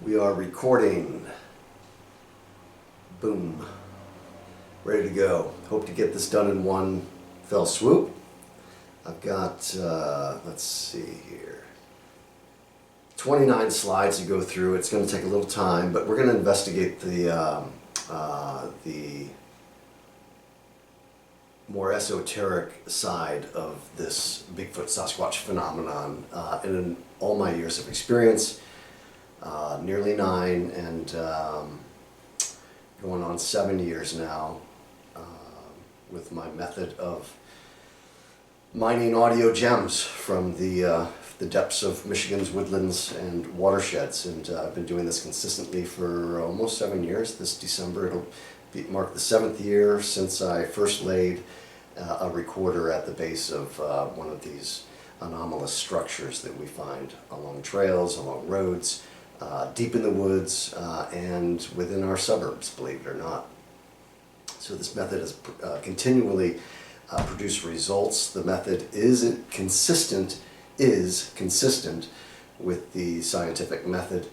We are recording. Boom. Ready to go. Hope to get this done in one fell swoop. I've got, let's see here, 29 slides to go through. It's going to take a little time, but we're going to investigate the more esoteric side of this Bigfoot Sasquatch phenomenon. In all my years of experience, nearly 9 and going on 7 years now, with my method of mining audio gems from the depths of Michigan's woodlands and watersheds, and I've been doing this consistently for almost 7 years. This December it'll mark the 7th year since I first laid a recorder at the base of one of these anomalous structures that we find along trails, along roads, deep in the woods, and within our suburbs, believe it or not. So this method has continually produced results. The method is consistent with the scientific method.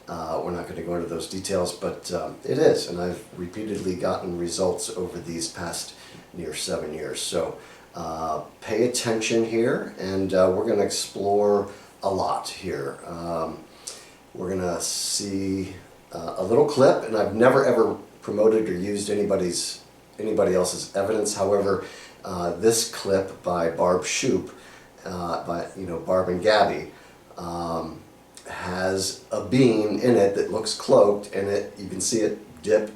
We're not going to go into those details, but it is, and I've repeatedly gotten results over these past near 7 years. So pay attention here, and we're going to explore a lot here. We're going to see a little clip, and I've never ever promoted or used anybody else's evidence. However, this clip by Barb Shupe, Barb and Gabby, has a being in it that looks cloaked, and you can see it dip,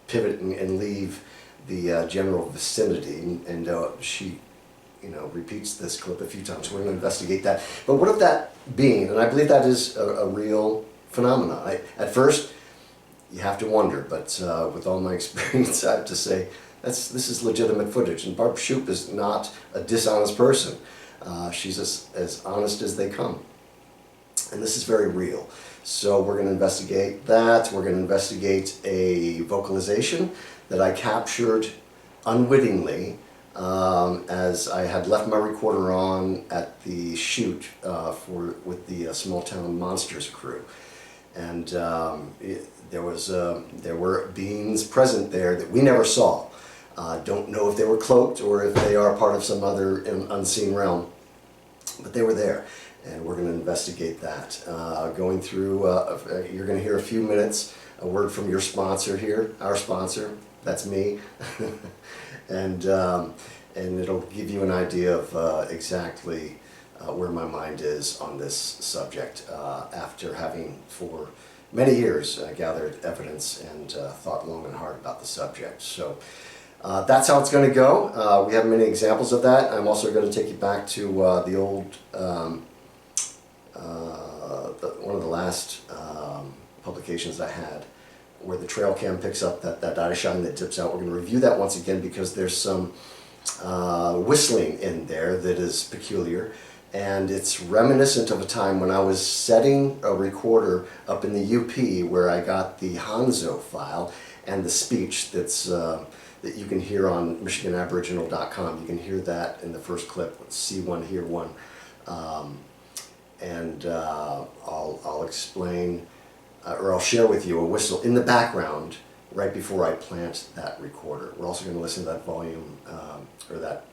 pivot, and leave the general vicinity. And she, repeats this clip a few times. We're going to investigate that. But what if that being, and I believe that is a real phenomenon. At first, you have to wonder, but with all my experience, I have to say this is legitimate footage. And Barb Shupe is not a dishonest person. She's as honest as they come. And this is very real. So we're going to investigate that. We're going to investigate a vocalization that I captured unwittingly as I had left my recorder on at the shoot with the Small Town Monsters crew. And there were beings present there that we never saw. Don't know if they were cloaked or if they are part of some other unseen realm, but they were there. And we're going to investigate that. Going through, you're going to hear a few minutes, a word from your sponsor here, our sponsor, that's me, and it'll give you an idea of exactly where my mind is on this subject after having for many years gathered evidence and thought long and hard about the subject. So that's how it's going to go. We have many examples of that. I'm also going to take you back to the old one of the last publications I had, where the trail cam picks up that eye shine that dips out. We're going to review that once again because there's some whistling in there that is peculiar, and it's reminiscent of a time when I was setting a recorder up in the UP where I got the Hanzo file and the speech that's that you can hear on MichiganAboriginal.com. You can hear that in the first clip. See one, hear one. And I'll explain, or I'll share with you a whistle in the background right before I plant that recorder. We're also going to listen to that volume, or that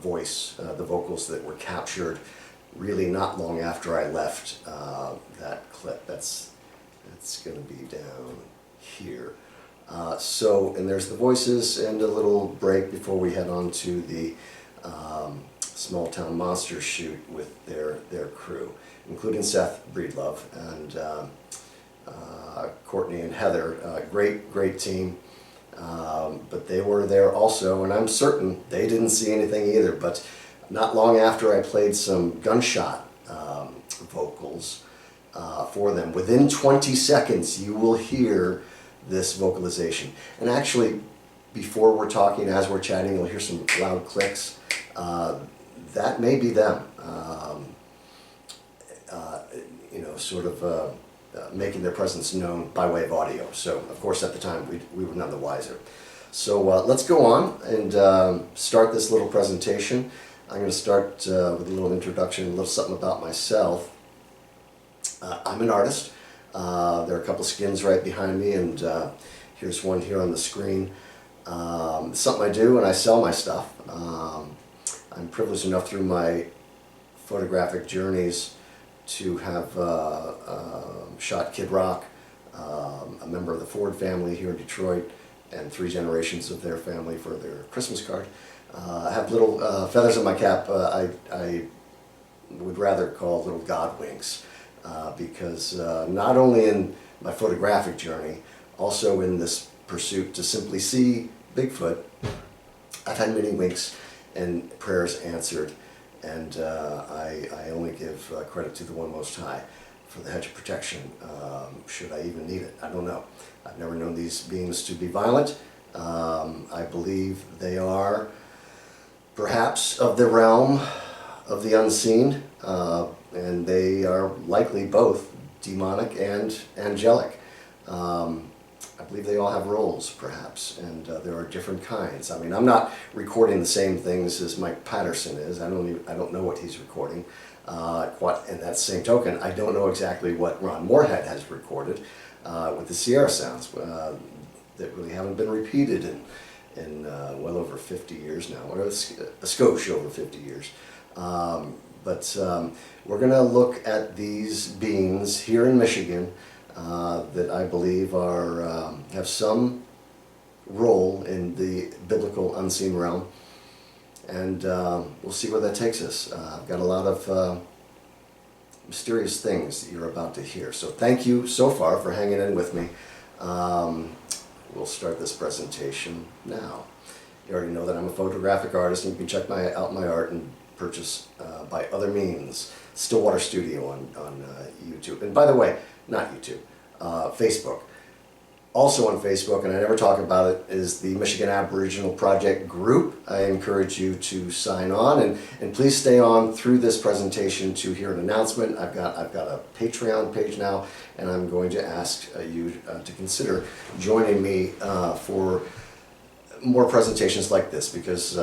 voice, the vocals that were captured really not long after I left that clip. That's going to be down here. And there's the voices and a little break before we head on to the Small Town Monsters shoot with their crew, including Seth Breedlove and Courtney and Heather. Great team, but they were there also, and I'm certain they didn't see anything either. But not long after I played some gunshot vocals for them, within 20 seconds you will hear this vocalization. And actually, before we're talking, as we're chatting, you'll hear some loud clicks. That may be them, making their presence known by way of audio. So, of course, at the time, we were none the wiser. So let's go on and start this little presentation. I'm going to start with a little introduction, a little something about myself. I'm an artist. There are a couple skins right behind me, and here's one here on the screen. It's something I do, and I sell my stuff. I'm privileged enough through my photographic journeys to have shot Kid Rock, a member of the Ford family here in Detroit, and 3 generations of their family for their Christmas card. I have little feathers in my cap. I would rather call little god wings, because not only in my photographic journey, also in this pursuit to simply see Bigfoot, I've had many winks and prayers answered, and I only give credit to the One Most High for the hedge of protection, should I even need it. I don't know. I've never known these beings to be violent. I believe they are perhaps of the realm of the unseen, and they are likely both demonic and angelic. I believe they all have roles, perhaps, and there are different kinds. I mean, I'm not recording the same things as Mike Patterson is. I don't know what he's recording. In that same token, I don't know exactly what Ron Moorhead has recorded with the Sierra sounds that really haven't been repeated in well over 50 years now, or a skosh over 50 years. But we're going to look at these beings here in Michigan that I believe are have some role in the biblical unseen realm, and we'll see where that takes us. I've got a lot of mysterious things that you're about to hear. So thank you so far for hanging in with me. We'll start this presentation now. You already know that I'm a photographic artist, and you can check out my art and purchase by other means. Stillwater Studio on YouTube. And by the way, not YouTube, Facebook. Also on Facebook, and I never talk about it, is the Michigan Aboriginal Project group. I encourage you to sign on, and please stay on through this presentation to hear an announcement. I've got a Patreon page now, and I'm going to ask you to consider joining me for more presentations like this, because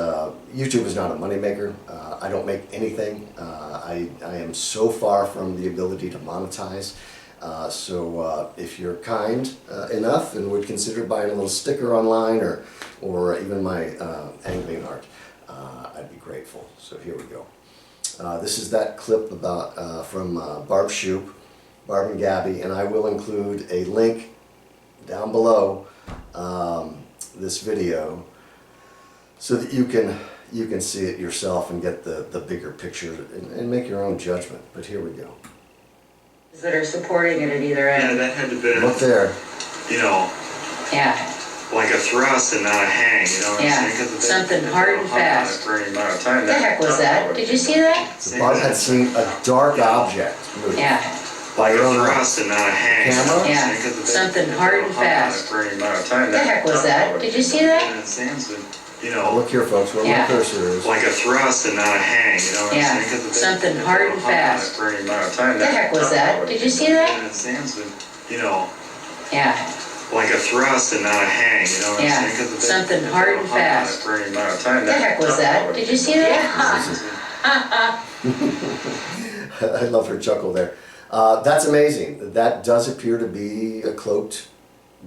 YouTube is not a moneymaker. I don't make anything. I am so far from the ability to monetize. So if you're kind enough and would consider buying a little sticker online, or even my angling art, I'd be grateful. So here we go. This is that clip about from Barb Shupe, Barb and Gabby, and I will include a link down below this video so that you can see it yourself and get the bigger picture and make your own judgment. But here we go. That are supporting it at either end. Yeah, that had to be, look there. You know, yeah, like a thrust and not a hang, you know what I'm saying? Something hard and fast. For any amount of time. What the heck was that? Did you see that? So Barb had seen a dark object move. Yeah. Like a thrust and not a hang. Camera? Yeah. Something hard and fast. For any amount of time. What the heck was that? Did you see that? You know, look here, folks, where my cursor is. Like a thrust and not a hang, you know what I'm saying? Something hard and fast. For any amount of time. What the heck was that? Did you see that? You know, like a thrust and not a hang, you know what I'm saying? Something hard and fast. For any amount of time. What the heck was that? Did you see that? I love her chuckle there. That's amazing. That does appear to be a cloaked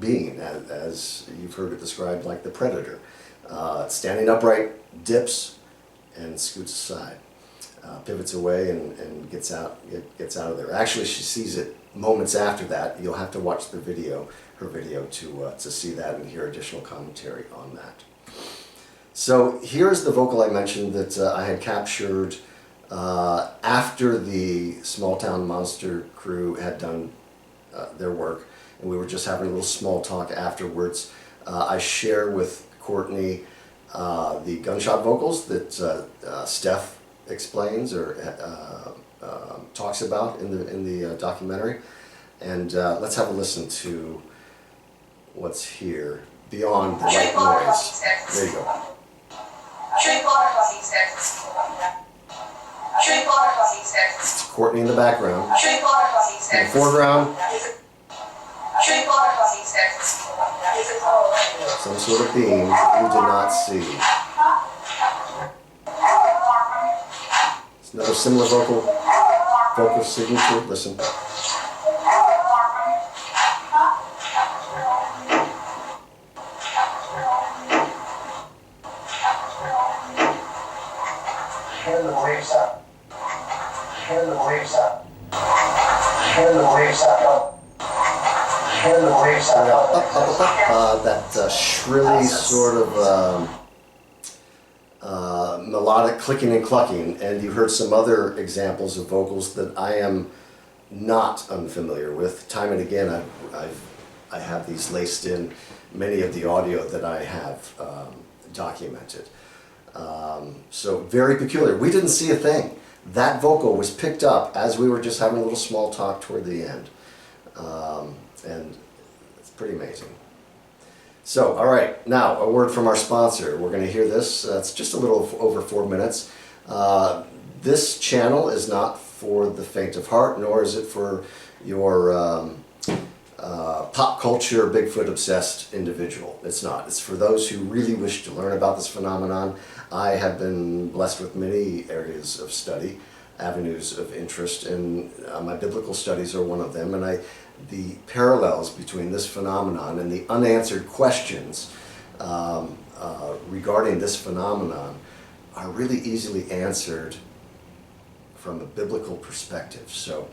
being, as you've heard it described, like the predator. Standing upright, dips, and scoots aside, pivots away, and gets out of there. Actually, she sees it moments after that. You'll have to watch her video, to see that and hear additional commentary on that. So here's the vocal I mentioned that I had captured after the Small Town Monster crew had done their work, and we were just having a little small talk afterwards. I share with Courtney the gunshot vocals that Steph explains or talks about in the documentary, and let's have a listen to what's here beyond the white noise. There you go. It's Courtney in the background. In the foreground, some sort of being you did not see. It's another similar vocal signature. Listen. Can the waves up? Can the waves up? Can the waves up? That shrilly sort of melodic clicking and clucking, and you heard some other examples of vocals that I am not unfamiliar with. Time and again, I have these laced in many of the audio that I have documented. So very peculiar. We didn't see a thing. That vocal was picked up as we were just having a little small talk toward the end. And it's pretty amazing. So, all right, now a word from our sponsor. We're going to hear this. It's just a little over 4 minutes. This channel is not for the faint of heart, nor is it for your pop culture, Bigfoot obsessed individual. It's not. It's for those who really wish to learn about this phenomenon. I have been blessed with many areas of study, avenues of interest, and my biblical studies are one of them. And the parallels between this phenomenon and the unanswered questions regarding this phenomenon are really easily answered from a biblical perspective. So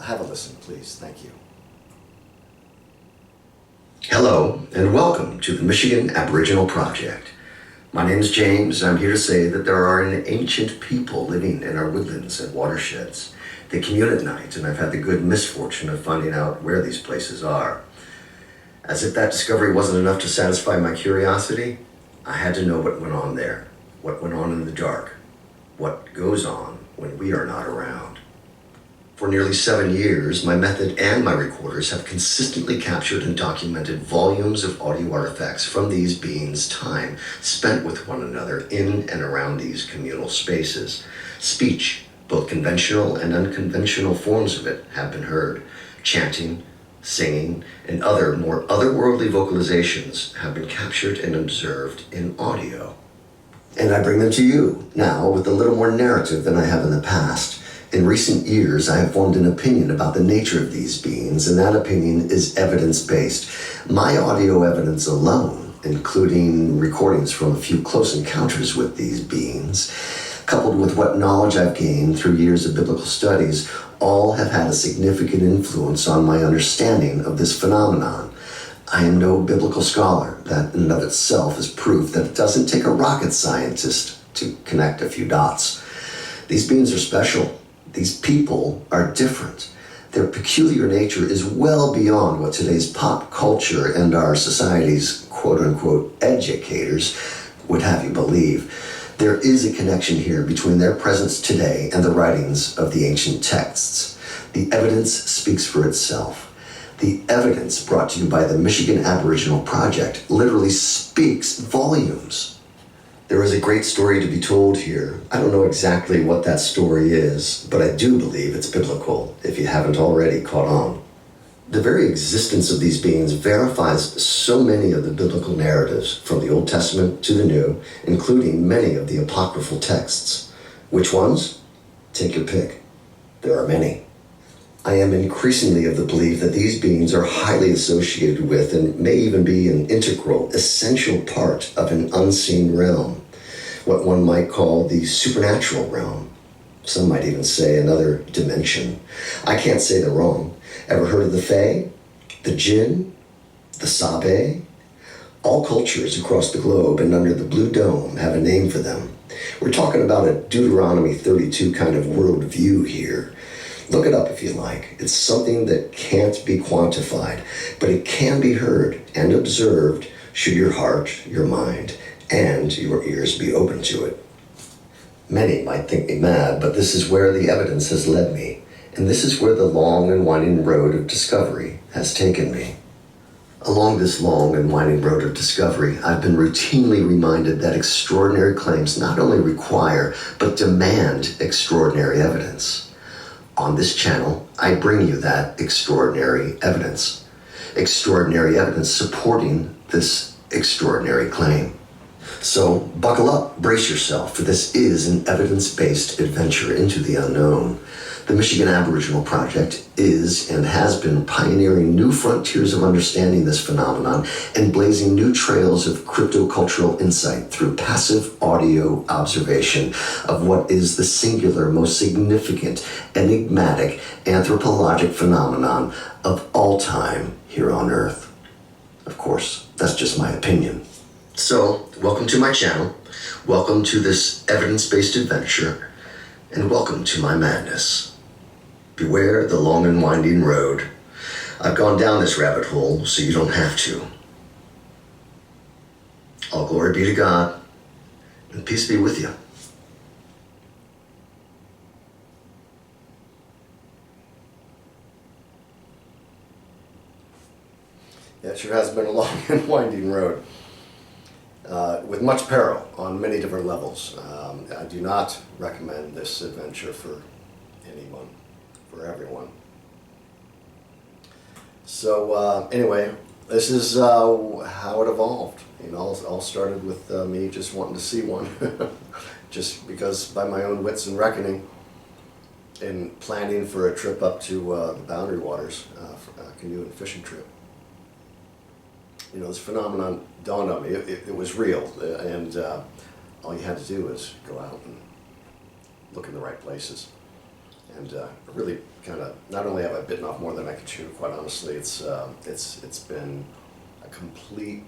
have a listen, please. Thank you. Hello, and welcome to the Michigan Aboriginal Project. My name is James, and I'm here to say that there are an ancient people living in our woodlands and watersheds. They commune at night, and I've had the good misfortune of finding out where these places are. As if that discovery wasn't enough to satisfy my curiosity, I had to know what went on there, what went on in the dark, what goes on when we are not around. For nearly 7 years, my method and my recorders have consistently captured and documented volumes of audio artifacts from these beings' time spent with one another in and around these communal spaces. Speech, both conventional and unconventional forms of it, have been heard. Chanting, singing, and other more otherworldly vocalizations have been captured and observed in audio. And I bring them to you now with a little more narrative than I have in the past. In recent years, I have formed an opinion about the nature of these beings, and that opinion is evidence-based. My audio evidence alone, including recordings from a few close encounters with these beings, coupled with what knowledge I've gained through years of biblical studies, all have had a significant influence on my understanding of this phenomenon. I am no biblical scholar. That in and of itself is proof that it doesn't take a rocket scientist to connect a few dots. These beings are special. These people are different. Their peculiar nature is well beyond what today's pop culture and our society's quote-unquote educators would have you believe. There is a connection here between their presence today and the writings of the ancient texts. The evidence speaks for itself. The evidence brought to you by the Michigan Aboriginal Project literally speaks volumes. There is a great story to be told here. I don't know exactly what that story is, but I do believe it's biblical, if you haven't already caught on. The very existence of these beings verifies so many of the biblical narratives, from the Old Testament to the New, including many of the apocryphal texts. Which ones? Take your pick. There are many. I am increasingly of the belief that these beings are highly associated with and may even be an integral, essential part of an unseen realm, what one might call the supernatural realm. Some might even say another dimension. I can't say they're wrong. Ever heard of the Fae, the Jinn, the Sabe? All cultures across the globe and under the blue dome have a name for them. We're talking about a Deuteronomy 32 kind of worldview here. Look it up if you like. It's something that can't be quantified, but it can be heard and observed should your heart, your mind, and your ears be open to it. Many might think me mad, but this is where the evidence has led me, and this is where the long and winding road of discovery has taken me. Along this long and winding road of discovery, I've been routinely reminded that extraordinary claims not only require, but demand extraordinary evidence. On this channel, I bring you that extraordinary evidence. Extraordinary evidence supporting this extraordinary claim. So buckle up, brace yourself, for this is an evidence-based adventure into the unknown. The Michigan Aboriginal Project is and has been pioneering new frontiers of understanding this phenomenon and blazing new trails of cryptocultural insight through passive audio observation of what is the singular, most significant, enigmatic, anthropologic phenomenon of all time here on Earth. Of course, that's just my opinion. So, welcome to my channel, welcome to this evidence-based adventure, and welcome to my madness. Beware the long and winding road. I've gone down this rabbit hole, so you don't have to. All glory be to God, and peace be with you. Yeah, it sure has been a long and winding road, with much peril on many different levels. I do not recommend this adventure for anyone, for everyone. So anyway, this is how it evolved. You know, it all started with me just wanting to see one, just because by my own wits and reckoning, in planning for a trip up to the Boundary Waters, for a canoe and fishing trip. You know, this phenomenon dawned on me. It was real, and all you had to do was go out and look in the right places. And really kind of, not only have I bitten off more than I could chew, quite honestly, it's been a complete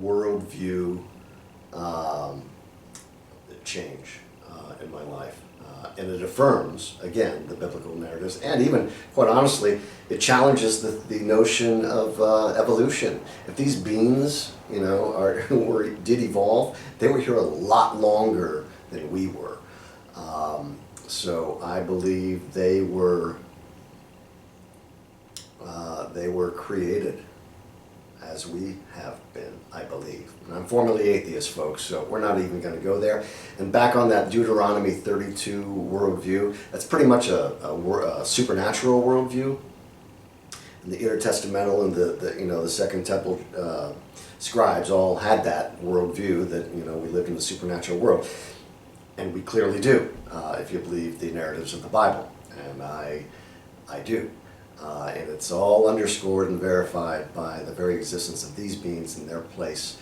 worldview change in my life. And it affirms, again, the biblical narratives, and even, quite honestly, it challenges the notion of evolution. If these beings, you know, did evolve, they were here a lot longer than we were. So I believe they were created as we have been, I believe. And I'm formerly atheist, folks, so we're not even going to go there. And back on that Deuteronomy 32 worldview, that's pretty much a supernatural worldview. And the intertestamental and the Second Temple scribes all had that worldview that, you know, we lived in the supernatural world. And we clearly do, if you believe the narratives of the Bible. And I do. And it's all underscored and verified by the very existence of these beings and their place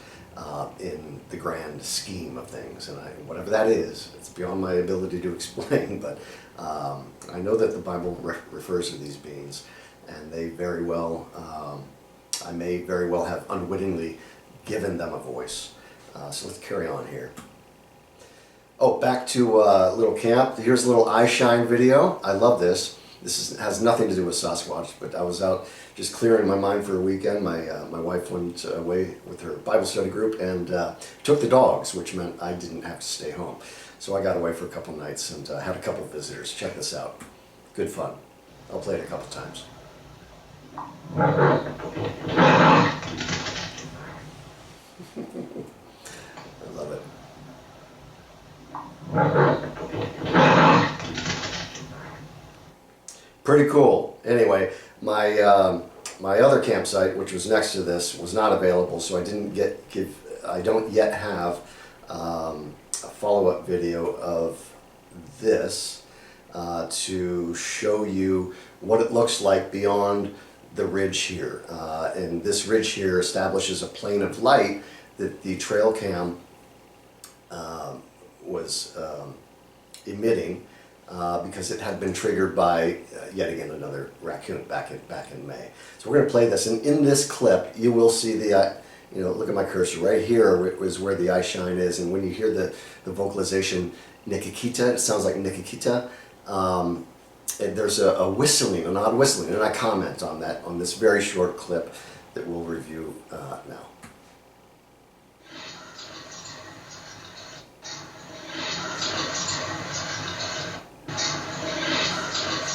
in the grand scheme of things. And whatever that is, it's beyond my ability to explain, but I know that the Bible refers to these beings, and they very well, I may very well have unwittingly given them a voice. So let's carry on here. Oh, back to little camp. Here's a little eye shine video. I love this. This has nothing to do with Sasquatch, but I was out just clearing my mind for a weekend. My wife went away with her Bible study group and took the dogs, which meant I didn't have to stay home. So I got away for a couple nights and had a couple visitors. Check this out. Good fun. I'll play it a couple times. I love it. Pretty cool. Anyway, my other campsite, which was next to this, was not available, so I don't yet have a follow-up video of this to show you what it looks like beyond the ridge here. And this ridge here establishes a plane of light that the trail cam was emitting because it had been triggered by yet again another raccoon back in May. So we're going to play this, and in this clip you will see the look at my cursor right here is where the eye shine is, and when you hear the vocalization Nikikita, it sounds like Nikikita. And there's a whistling, an odd whistling, and I comment on that on this very short clip that we'll review now.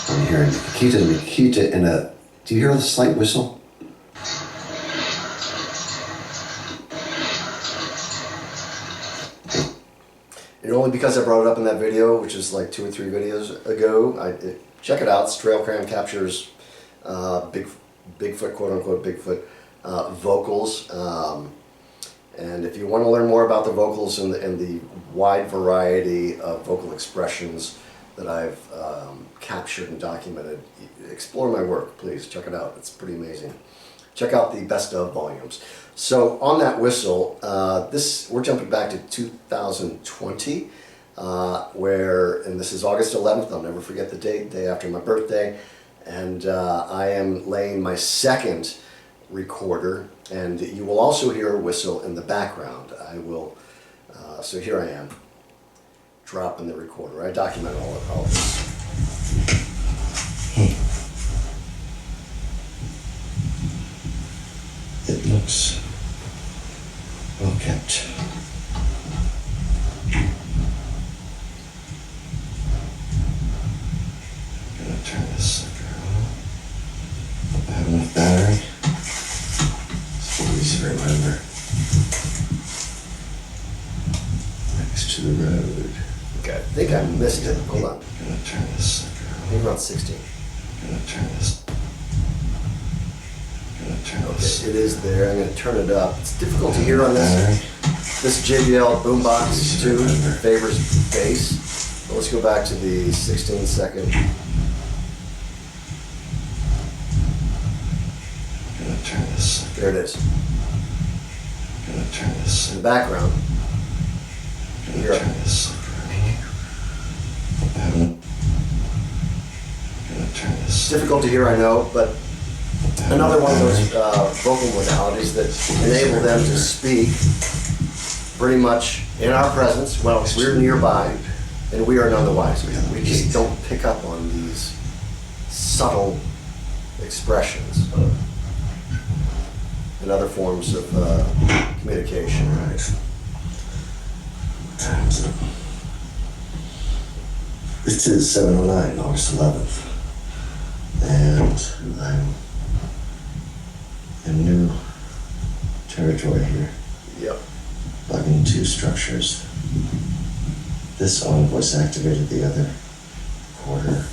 I'm hearing Nikita, and do you hear the slight whistle? And only because I brought it up in that video, which is like 2 or 3 videos ago, check it out. It's Trail Cam captures Bigfoot, quote unquote Bigfoot, vocals. And if you want to learn more about the vocals and the wide variety of vocal expressions that I've captured and documented. Explore my work, please. Check it out. It's pretty amazing. Check out the best of volumes. So on that whistle, we're jumping back to 2020, and this is August 11th. I'll never forget the date, day after my birthday. And I am laying my second recorder, and you will also hear a whistle in the background. So here I am, dropping the recorder. I document all of this. It looks well kept. I'm gonna turn this sucker on. Hope I have enough battery. So easy to remember. Next to the road. Okay, I think I missed it. Hold on. I'm gonna turn this sucker on. Maybe around 16. I'm gonna turn this. Okay, it is there. I'm going to turn it up. It's difficult to hear on this JBL boombox too. Favors bass. But let's go back to the 16-second. I'm gonna turn this. There it is. I'm gonna turn this. In the background. I'm gonna turn this. I'm gonna turn this. It's difficult to hear, I know, but another one of those vocal modalities that enable them to speak pretty much in our presence. Well, we're nearby, and we are none the wiser. We just don't pick up on these subtle expressions and other forms of communication. Right. Time's up. It is 7:09, August 11th, and I'm in new territory here. Yep. Plugging two structures. This on voice activated, the other quarter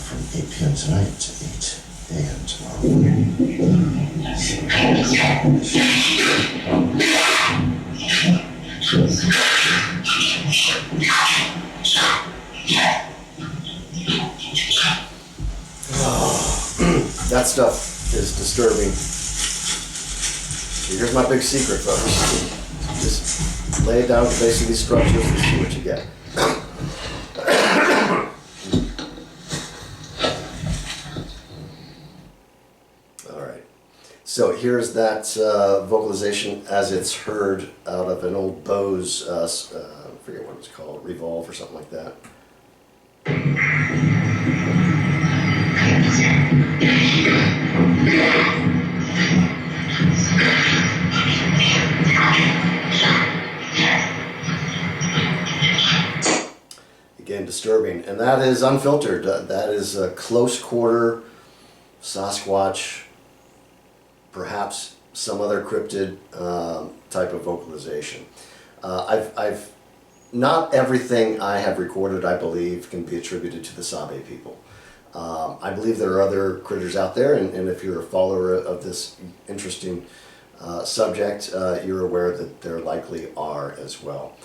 from 8 p.m. tonight to 8 a.m. tomorrow morning. That stuff is disturbing. Here's my big secret, folks. Just lay it down at the base of these structures and see what you get. All right. So here's that vocalization as it's heard out of an old Bose, I forget what it's called, Revolve or something like that. Again, disturbing, and that is unfiltered. That is a close quarter Sasquatch, perhaps some other cryptid type of vocalization. I've not everything I have recorded, I believe, can be attributed to the Sabe people. I believe there are other critters out there, and if you're a follower of this interesting subject, you're aware that there likely are as well.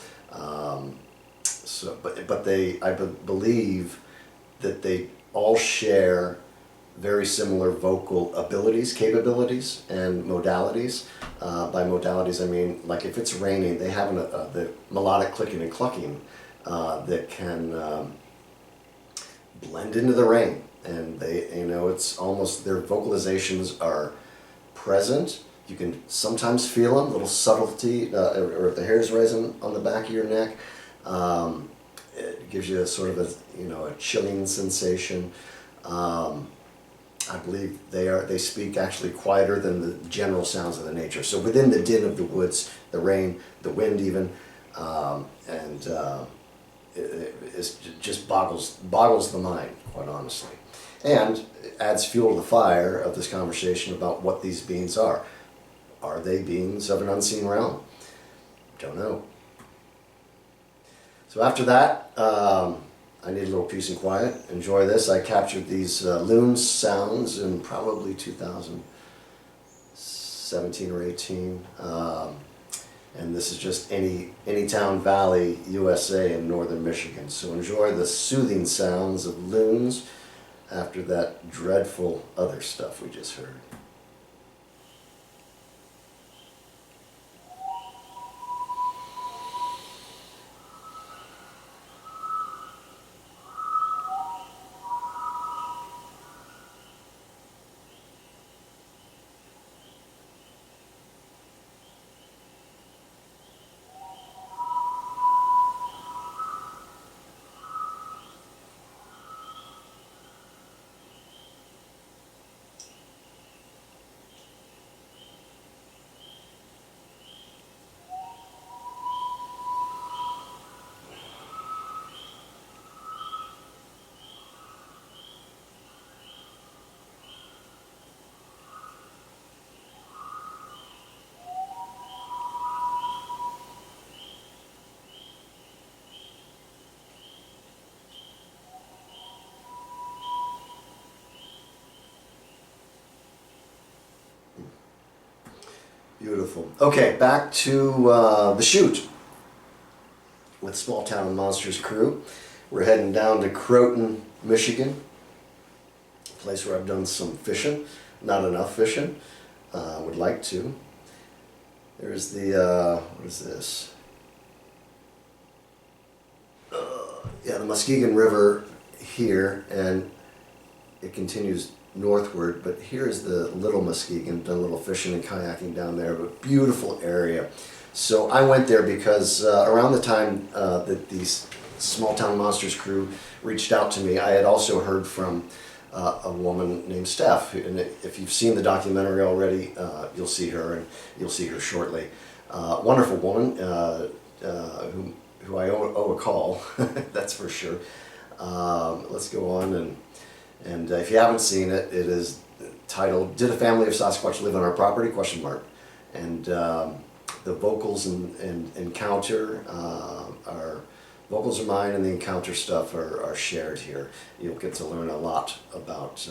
I believe that they all share very similar vocal abilities, capabilities, and modalities. By modalities, I mean, like if it's raining, they have the melodic clicking and clucking that can blend into the rain, and it's almost, their vocalizations are present. You can sometimes feel them, little subtlety, or if the hair's raising on the back of your neck. It gives you a sort of a chilling sensation. I believe they speak actually quieter than the general sounds of the nature. So within the din of the woods, the rain, the wind even, it just boggles the mind, quite honestly. And adds fuel to the fire of this conversation about what these beings are. Are they beings of an unseen realm? Don't know. So after that, I need a little peace and quiet. Enjoy this. I captured these loon sounds in probably 2017 or 18. And this is just Anytown Valley, USA in northern Michigan. So enjoy the soothing sounds of loons after that dreadful other stuff we just heard. Beautiful. Okay, back to the shoot with Small Town Monsters crew. We're heading down to Croton, Michigan, a place where I've done some fishing. Not enough fishing. Would like to. There's the, what is this? Yeah, the Muskegon River here, and it continues northward, but here's the Little Muskegon. Done a little fishing and kayaking down there, but beautiful area. So I went there because around the time that these Small Town Monsters crew reached out to me, I had also heard from a woman named Steph, and if you've seen the documentary already, you'll see her, and you'll see her shortly. Wonderful woman who I owe a call, that's for sure. Let's go on, and if you haven't seen it, it is titled "Did a Family of Sasquatch Live on Our Property?" ? And the vocals and encounter are vocals are mine, and the encounter stuff are shared here. You'll get to learn a lot about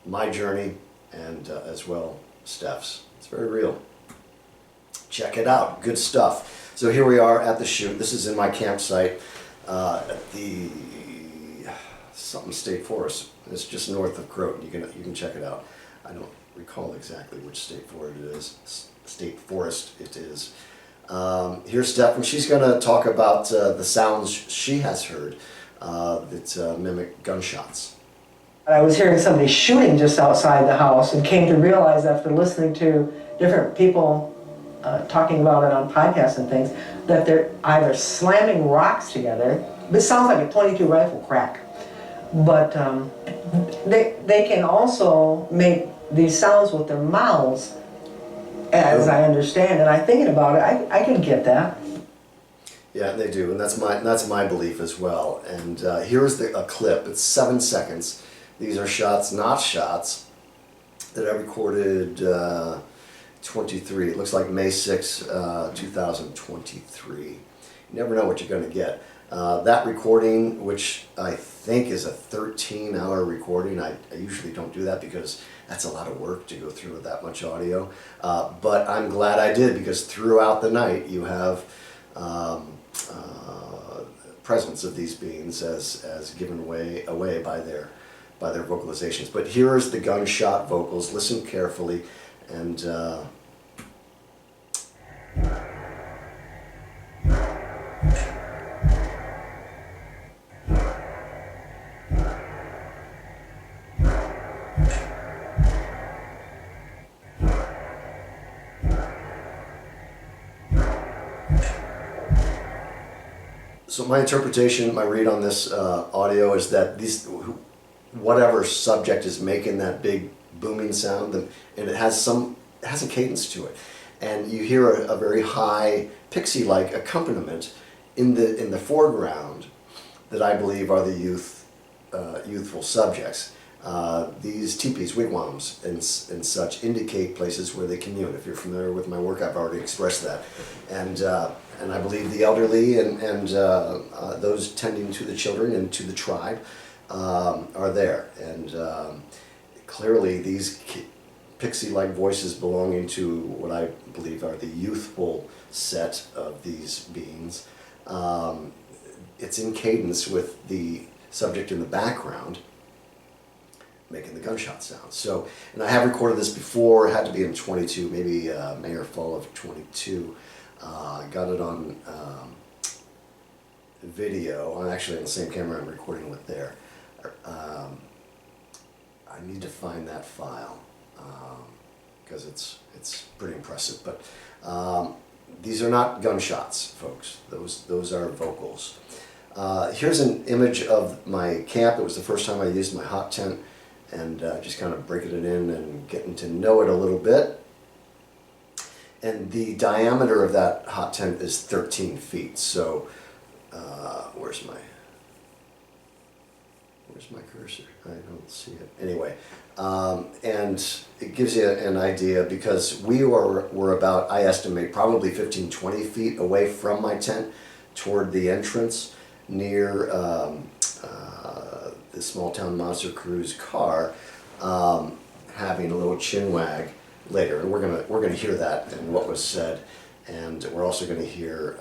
my journey and as well Steph's. It's very real. Check it out. Good stuff. So here we are at the shoot. This is in my campsite at the something state forest. It's just north of Croton. You can check it out. I don't recall exactly which state forest it is. Here's Steph, and she's going to talk about the sounds she has heard that mimic gunshots. I was hearing somebody shooting just outside the house and came to realize after listening to different people talking about it on podcasts and things that they're either slamming rocks together. This sounds like a .22 rifle crack. But they can also make these sounds with their mouths, as I understand it. I'm thinking about it, I can get that. Yeah, they do, and that's my belief as well. And here's a clip. It's 7 seconds. These are shots, not shots, that I recorded 23. It looks like May 6, 2023. You never know what you're going to get. That recording, which I think is a 13-hour recording, I usually don't do that because that's a lot of work to go through with that much audio. But I'm glad I did, because throughout the night you have presence of these beings as given away by their vocalizations. But here is the gunshot vocals. Listen carefully, and so my interpretation, my read on this audio is that whatever subject is making that big booming sound, and it has a cadence to it, and you hear a very high Pixie-like accompaniment in the foreground that I believe are the youthful subjects. These teepees, wigwams, and such indicate places where they commune. If you're familiar with my work, I've already expressed that, and I believe the elderly and those tending to the children and to the tribe are there, and clearly these pixie-like voices belonging to what I believe are the youthful set of these beings. It's in cadence with the subject in the background, making the gunshot sound. So, and I have recorded this before. It had to be in 22, maybe May or fall of 22. Got it on video. I'm actually on the same camera I'm recording with there. I need to find that file because it's pretty impressive. But these are not gunshots, folks. Those are vocals. Here's an image of my camp. It was the first time I used my hot tent, and just kind of breaking it in and getting to know it a little bit. And the diameter of that hot tent is 13 feet. So where's my cursor? I don't see it. Anyway, and it gives you an idea because we're about, I estimate, probably 15, 20 feet away from my tent toward the entrance near the Small Town Monster Crew's car, having a little chin wag later, and we're gonna hear that and what was said, and we're also gonna hear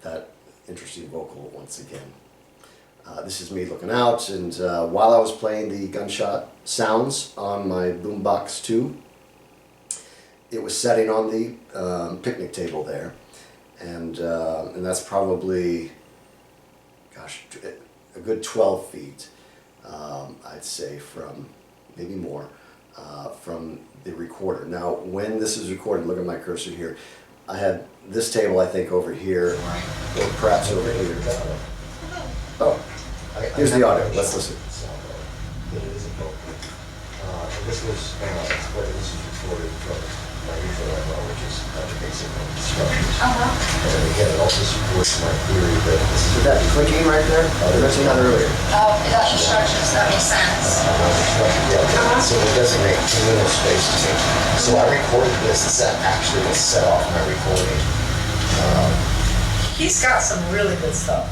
that interesting vocal once again. This is me looking out, and while I was playing the gunshot sounds on my boombox 2, it was setting on the picnic table there, and that's probably, gosh, a good 12 feet, I'd say, from, maybe more, from the recorder. Now, when this is recorded, look at my cursor here, I had this table, I think, over here, or perhaps over here. Oh, here's the audio. Let's listen. It is a vocal. And this was recorded from my usual MO, which is basic instructions. And again, it also supports my theory that this is Is that clicking right there? I mentioned that earlier. Oh, that's instructions, that makes sense. So it designate communal space to me. So I recorded this. This actually was set off my recording. He's got some really good stuff.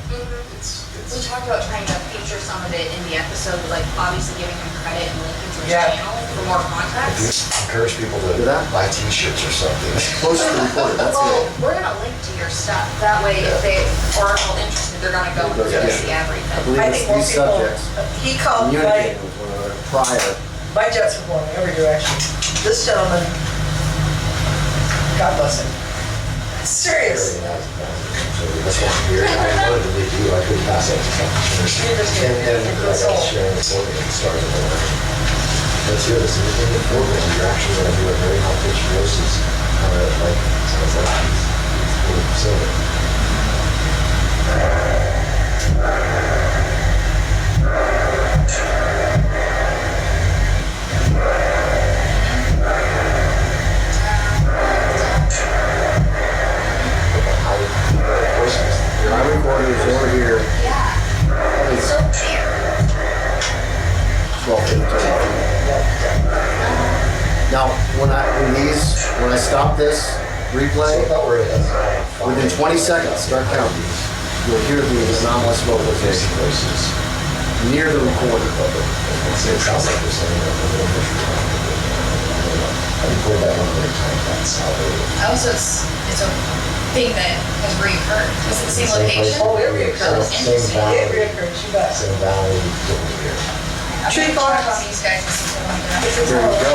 We talked about trying to feature some of it in the episode, like obviously giving him credit and linking to his Yeah. channel for more context. Encourage people to Do that? buy t-shirts or something. Close to the recorder, that's Well, it. we're gonna link to your stuff. That way, if they are at all interested, they're gonna go and Yeah. see I everything. believe I it's think more these people, subjects he called communicating with one another prior. my jets were going every direction. This gentleman, God bless him. Serious. So that's one here. I wanted to leave you. I couldn't pass it to someone. And I got sharing the recording and started the work. Let's hear this. In the program, you're actually going to do a very high-pitched voices, kind of like, sounds like he's silver. My recorder is over here. Yeah, it's so clear. 12 feet. Now, when I stop this replay, within 20 seconds, start counting, you'll hear the anomalous vocalization near the recorder. It sounds like you're saying I recorded that one very time. That's how they... Also, it's a thing that has reoccurred. Is it the same location? Oh, it reoccurs. Same It valley. reoccurs, you bet. Same valley, different year. I'm Tree gonna box. talk on these guys and see if they want to. There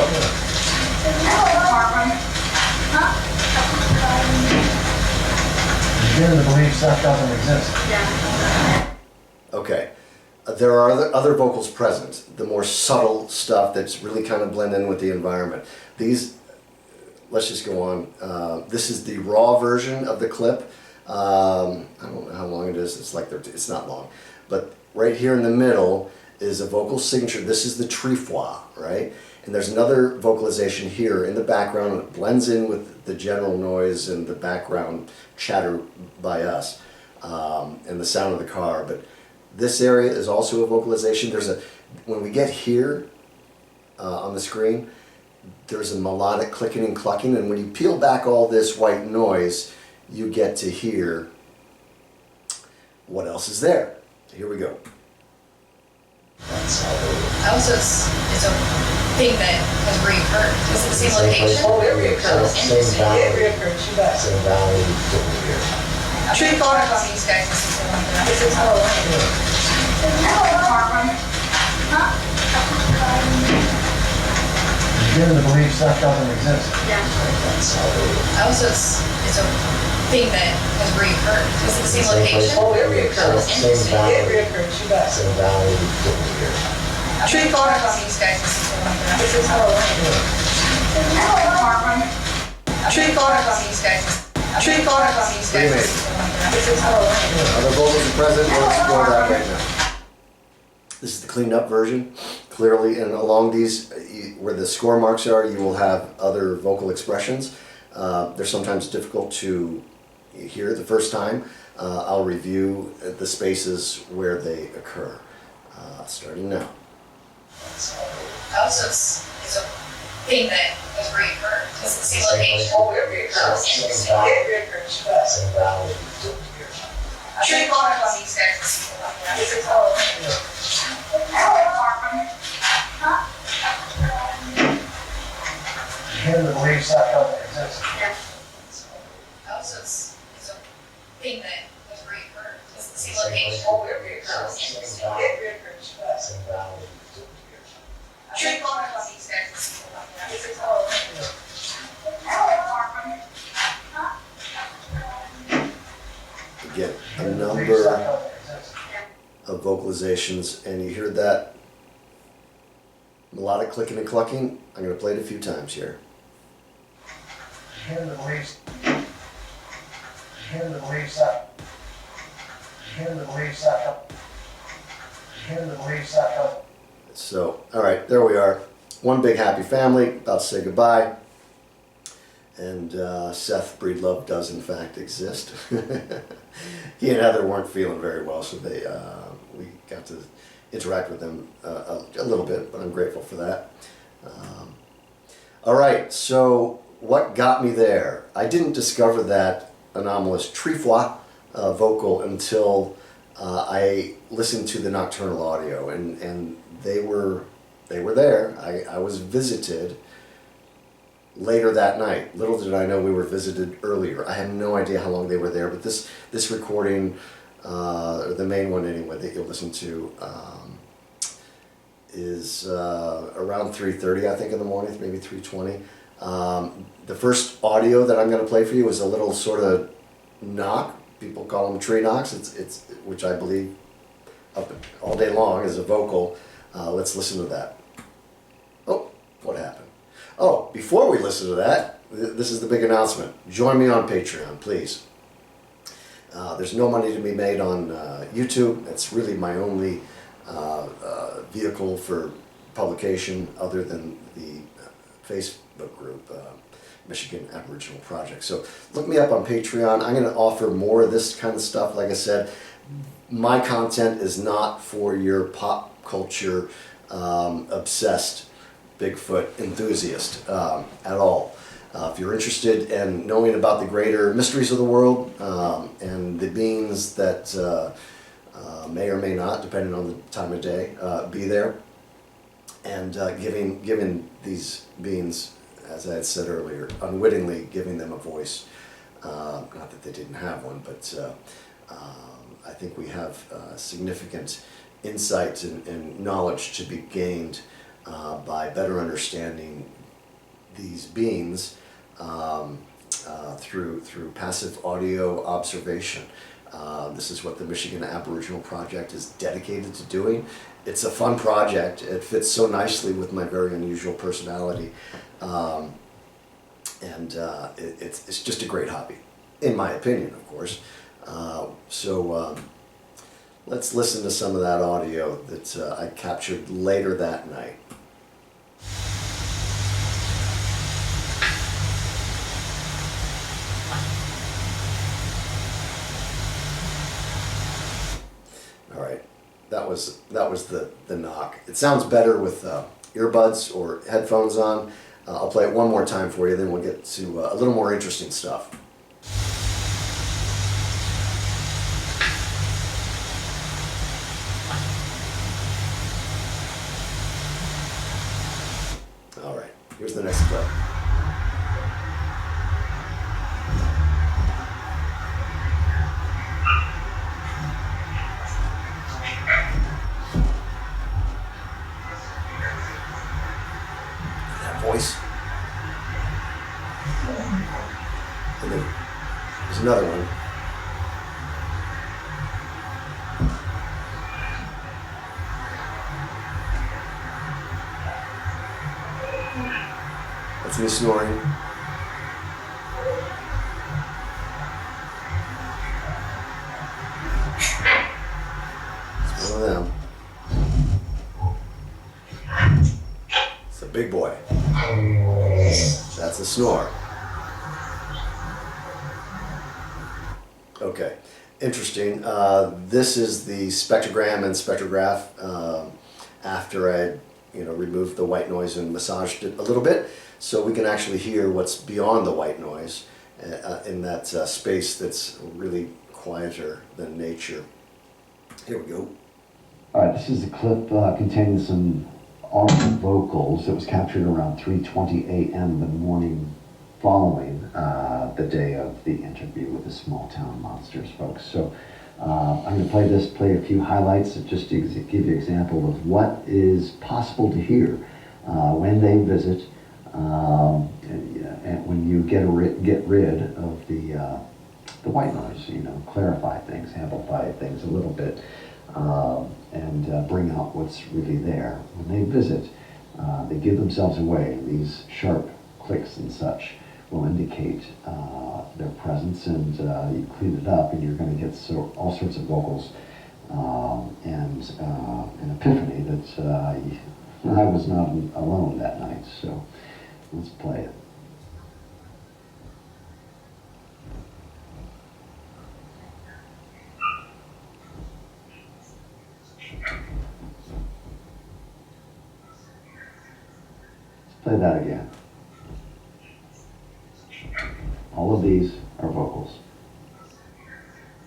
you go. Begin to believe stuff doesn't exist. Okay. There are other vocals present, the more subtle stuff that's really kind of blend in with the environment. These, let's just go on. This is the raw version of the clip. I don't know how long it is. It's not long. But right here in the middle is a vocal signature. This is the trefois, right? And there's another vocalization here in the background, and it blends in with the general noise and the background chatter by us, and the sound of the car. But this area is also a vocalization. When we get here on the screen, there's a melodic clicking and clucking, and when you peel back all this white noise, you get to hear what else is there. Here we go. That's how they... Also, it's a thing that has reoccurred? Is it the same location? Oh, it reoccurs. Interesting. It reoccurs, you bet. Same valley, different year. Tree photos on these guys and see if they want to. This is how it Begin to believe stuff doesn't exist. Oh, so it's a thing that has reoccurred. Is it the same location? Oh, it reoccurs. Interesting. It reoccurs, you bet. Same valley, different year. Tree photos on these guys and see if they want to. This is how it Tree photos on these guys. Tree photos on these guys and see if they want to. This is how it Other vocals are present, we'll explore that right now. This is the cleaned up version, clearly, and along these, where the score marks are, you will have other vocal expressions. They're sometimes difficult to hear the first time. I'll review the spaces where they occur, starting now. Oh, so it's a thing that has reoccurred. Is it the same location? Oh, it reoccurs. Interesting. It reoccurs, you bet. Same valley, different year. Tree photos on these guys and see if they want to. This is how it Begin to believe stuff doesn't exist. Oh, so it's a thing that has reoccurred. Is it the same location? Oh, it reoccurs. Interesting. It reoccurs, you bet. Same valley, different year. Tree photos on these guys and see if they want to. This is how it Again, a Begin to believe stuff number doesn't exist. of vocalizations, and you heard that melodic clicking and clucking. I'm going to play it a few times here. Begin to believe stuff. Begin to believe stuff. Begin to believe stuff. Begin to believe stuff. So, all right, there we are. One big happy family, about to say goodbye. And Seth Breedlove does in fact exist. He and Heather weren't feeling very well, so we got to interact with them a little bit, but I'm grateful for that. All right, so what got me there? I didn't discover that anomalous trefois vocal until I listened to the nocturnal audio, and they were there. I was visited later that night. Little did I know we were visited earlier. I had no idea how long they were there, but this recording, the main one anyway, that you'll listen to, is around 3:30, I think, in the morning, maybe 3:20. The first audio that I'm going to play for you is a little sort of knock. People call them tree knocks. It's which I believe up all day long is a vocal. Let's listen to that. Oh, what happened? Oh, before we listen to that, this is the big announcement. Join me on Patreon, please. There's no money to be made on YouTube. It's really my only vehicle for publication other than the Facebook group, Michigan Aboriginal Project. So look me up on Patreon. I'm going to offer more of this kind of stuff. Like I said, my content is not for your pop culture obsessed Bigfoot enthusiast at all. If you're interested in knowing about the greater mysteries of the world and the beings that may or may not, depending on the time of day, be there, and giving these beings, as I had said earlier, unwittingly giving them a voice. Not that they didn't have one, but I think we have significant insight and knowledge to be gained by better understanding these beings through passive audio observation. This is what the Michigan Aboriginal Project is dedicated to doing. It's a fun project. It fits so nicely with my very unusual personality. It's just a great hobby, in my opinion, of course. Let's listen to some of that audio that I captured later that night. All right, that was the knock. It sounds better with earbuds or headphones on. I'll play it one more time for you, then we'll get to a little more interesting stuff. Here's the next clip. That voice. And then there's another one. That's me snoring. It's one of them. It's a big boy. That's a snore. Okay, interesting. This is the spectrogram and spectrograph after I removed the white noise and massaged it a little bit, so we can actually hear what's beyond the white noise in that space that's really quieter than nature. Here we go. All right, this is a clip containing some audible vocals that was captured around 3:20 a.m. the morning following the day of the interview with the Small Town Monsters folks. So I'm going to play a few highlights just to give you an example of what is possible to hear when they visit, and when you get rid of the white noise, clarify things, amplify things a little bit, and bring out what's really there. When they visit, they give themselves away. These sharp clicks and such will indicate their presence, and you clean it up and you're going to get all sorts of vocals and an epiphany that I was not alone that night. So let's play it. Let's play that again. All of these are vocals.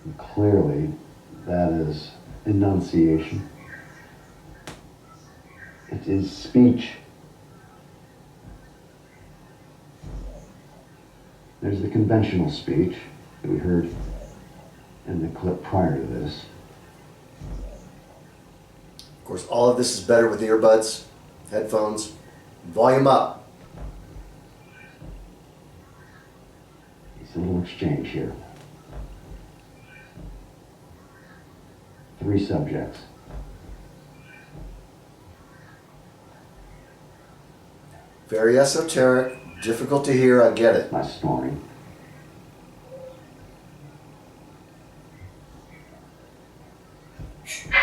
And clearly, that is enunciation. It is speech. There's the conventional speech that we heard in the clip prior to this. Of course, all of this is better with earbuds, headphones, volume up. It's a little exchange here. 3 subjects. Very esoteric, difficult to hear, I get it. My snoring. It's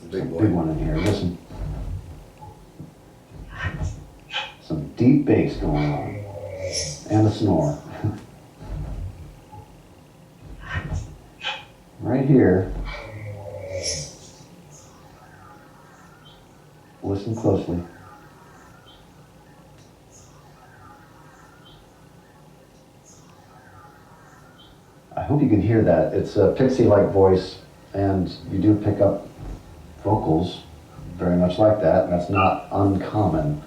a big boy. Big one in here. Listen. Some deep bass going on. And a snore. Right here. Listen closely. I hope you can hear that. It's a pixie-like voice, and you do pick up vocals very much like that, and that's not uncommon.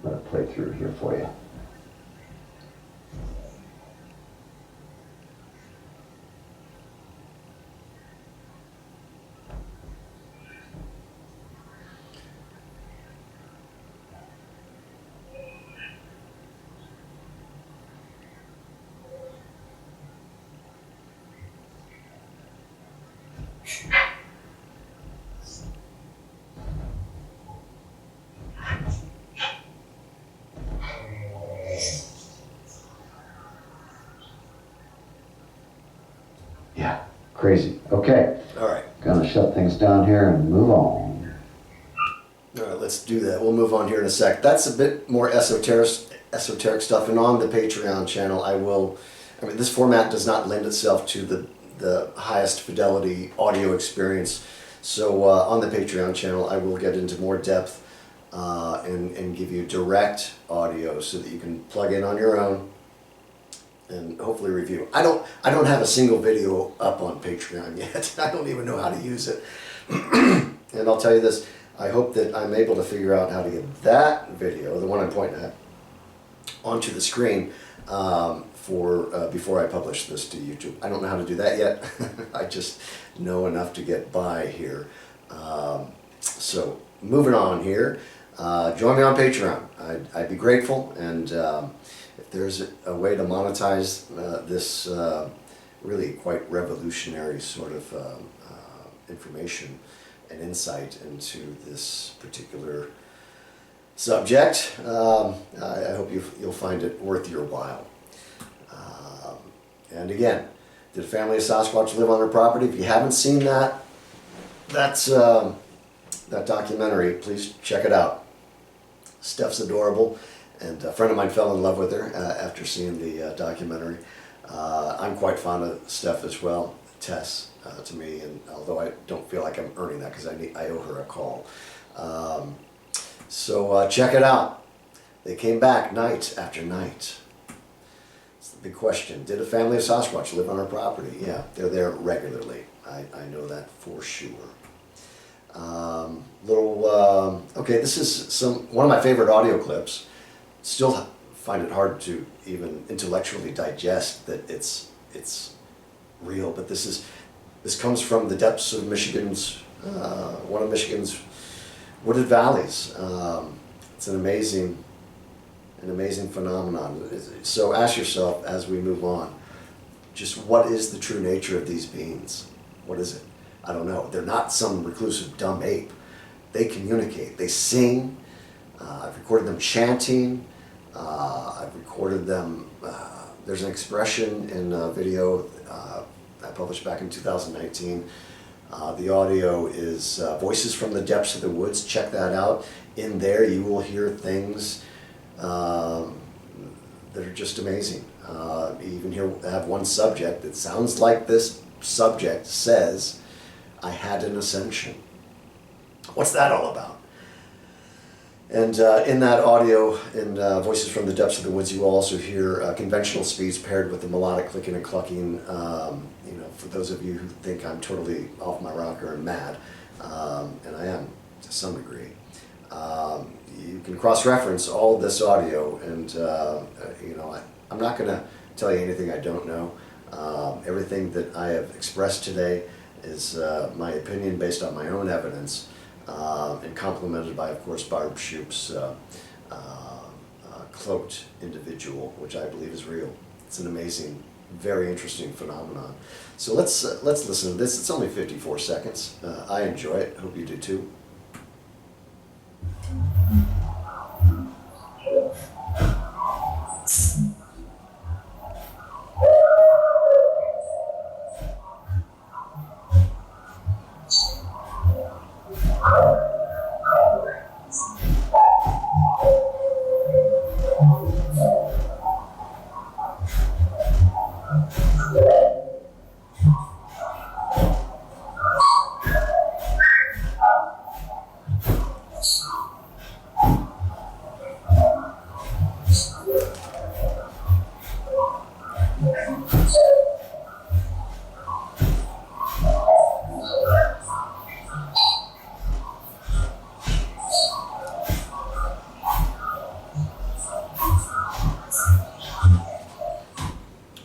Let it play through here for you. Yeah, crazy. Okay, All right. gonna shut things down here and move on. All right, let's do that. We'll move on here in a sec. That's a bit more esoteric stuff, and on the Patreon channel, this format does not lend itself to the highest fidelity audio experience. So on the Patreon channel, I will get into more depth and give you direct audio so that you can plug in on your own and hopefully review. I don't have a single video up on Patreon yet. I don't even know how to use it. And I'll tell you this, I hope that I'm able to figure out how to get that video, the one I'm pointing at, onto the screen before I publish this to YouTube. I don't know how to do that yet. I just know enough to get by here. So moving on here, join me on Patreon. I'd be grateful, and if there's a way to monetize this really quite revolutionary sort of information and insight into this particular subject, I hope you'll find it worth your while. And again, did a family of Sasquatch live on their property? If you haven't seen that documentary, please check it out. Steph's adorable, and a friend of mine fell in love with her after seeing the documentary. I'm quite fond of Steph as well, Tess, to me, and although I don't feel like I'm earning that because I owe her a call. So check it out. They came back night after night. It's the big question. Did a family of Sasquatch live on our property? Yeah, they're there regularly. I know that for sure. Okay, this is one of my favorite audio clips. Still find it hard to even intellectually digest that it's real, but this comes from the depths of Michigan's, one of Michigan's wooded valleys. It's an amazing phenomenon. So ask yourself as we move on, just what is the true nature of these beings? What is it? I don't know. They're not some reclusive dumb ape. They communicate. They sing. I've recorded them chanting. I've recorded them. There's an expression in a video I published back in 2019. The audio is Voices from the Depths of the Woods. Check that out. In there you will hear things that are just amazing. You even have one subject that sounds like this subject says, "I had an ascension." What's that all about? And in that audio, in Voices from the Depths of the Woods, you will also hear conventional speech paired with the melodic clicking and clucking. For those of you who think I'm totally off my rocker and mad, and I am to some degree, you can cross-reference all of this audio, and I'm not going to tell you anything I don't know. Everything that I have expressed today is my opinion based on my own evidence, and complemented by, of course, Barb Shupe's cloaked individual, which I believe is real. It's an amazing, very interesting phenomenon. So let's listen to this. It's only 54 seconds. I enjoy it. Hope you do too.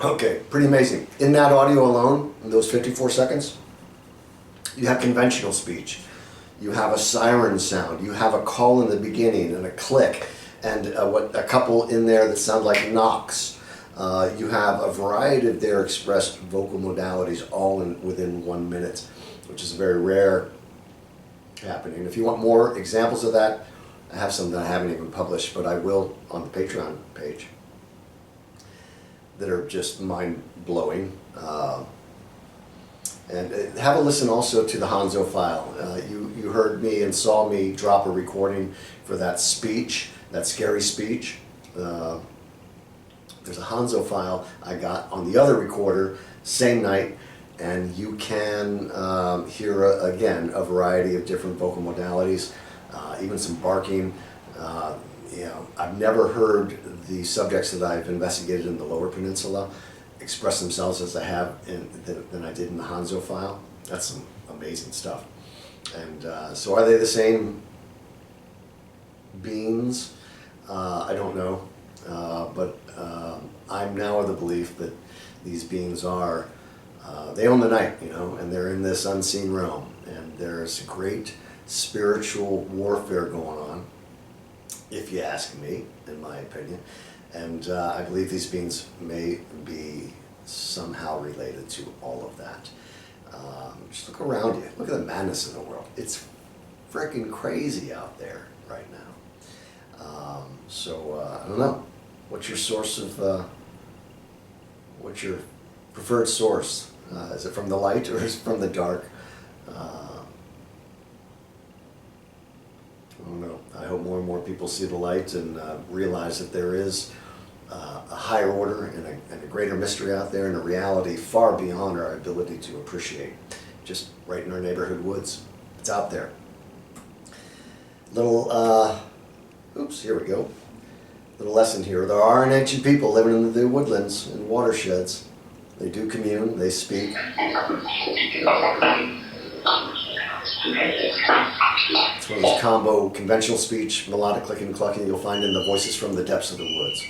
Okay, pretty amazing. In that audio alone, in those 54 seconds, you have conventional speech. You have a siren sound. You have a call in the beginning and a click, and a couple in there that sound like knocks. You have a variety of their expressed vocal modalities all within 1 minute, which is very rare happening. If you want more examples of that, I have some that I haven't even published, but I will on the Patreon page, that are just mind-blowing. And have a listen also to the Hanzo file. You heard me and saw me drop a recording for that speech, that scary speech. There's a Hanzo file I got on the other recorder, same night, and you can hear, again, a variety of different vocal modalities, even some barking. you know, I've never heard the subjects that I've investigated in the Lower Peninsula express themselves as I have than I did in the Hanzo file. That's some amazing stuff. And so are they the same beings? I don't know. But I'm now of the belief that these beings are, they own the night, you know, and they're in this unseen realm. And there's great spiritual warfare going on, if you ask me, in my opinion. And I believe these beings may be somehow related to all of that. Just look around you. Look at the madness in the world. It's freaking crazy out there right now. I don't know. What's your source of, what's your preferred source? Is it from the light or is it from the dark? I don't know. I hope more and more people see the light and realize that there is a higher order and a greater mystery out there, and a reality far beyond our ability to appreciate. Just right in our neighborhood woods. It's out there. Little, oops, here we go. Little lesson here. There are an ancient people living in the woodlands and watersheds. They do commune, they speak. It's one of those combo conventional speech, melodic clicking and clucking you'll find in the voices from the depths of the woods.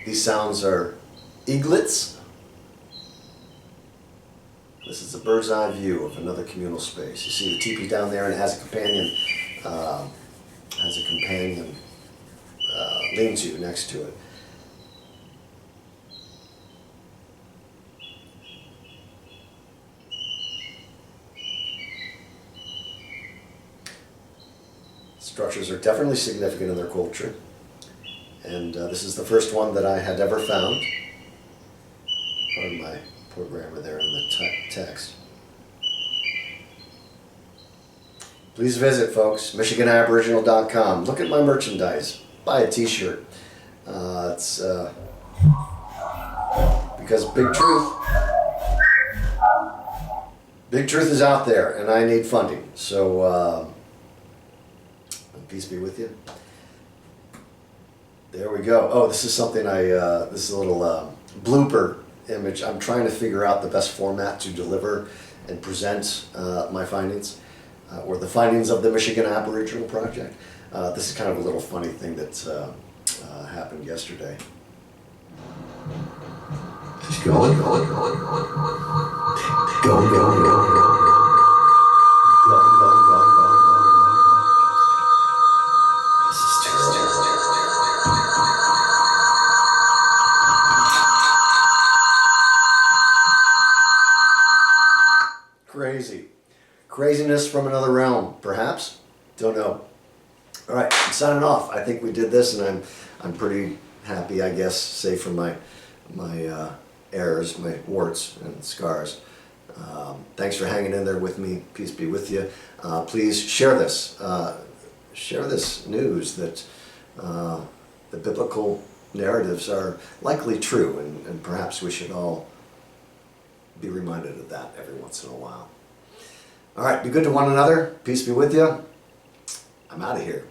These sounds are eaglets. This is a bird's eye view of another communal space. You see the teepee down there, and it has a companion, lean-to next to it. Structures are definitely significant in their culture, and this is the first one that I had ever found. Pardon my poor grammar there in the text. Please visit, folks, MichiganAboriginal.com. Look at my merchandise. Buy a t-shirt. It's because Big Truth is out there, and I need funding. So, peace be with you. There we go. Oh, this is something this is a little blooper image. I'm trying to figure out the best format to deliver and present my findings, or the findings of the Michigan Aboriginal Project. This is kind of a little funny thing that happened yesterday. Just going. This is terrible. Craziness from another realm, perhaps? Don't know. All right, I'm signing off. I think we did this, and I'm pretty happy, I guess, save for my errors, my warts and scars. Thanks for hanging in there with me. Peace be with you. Please share this. Share this news that the biblical narratives are likely true, and perhaps we should all be reminded of that every once in a while. All right, be good to one another. Peace be with you. I'm out of here.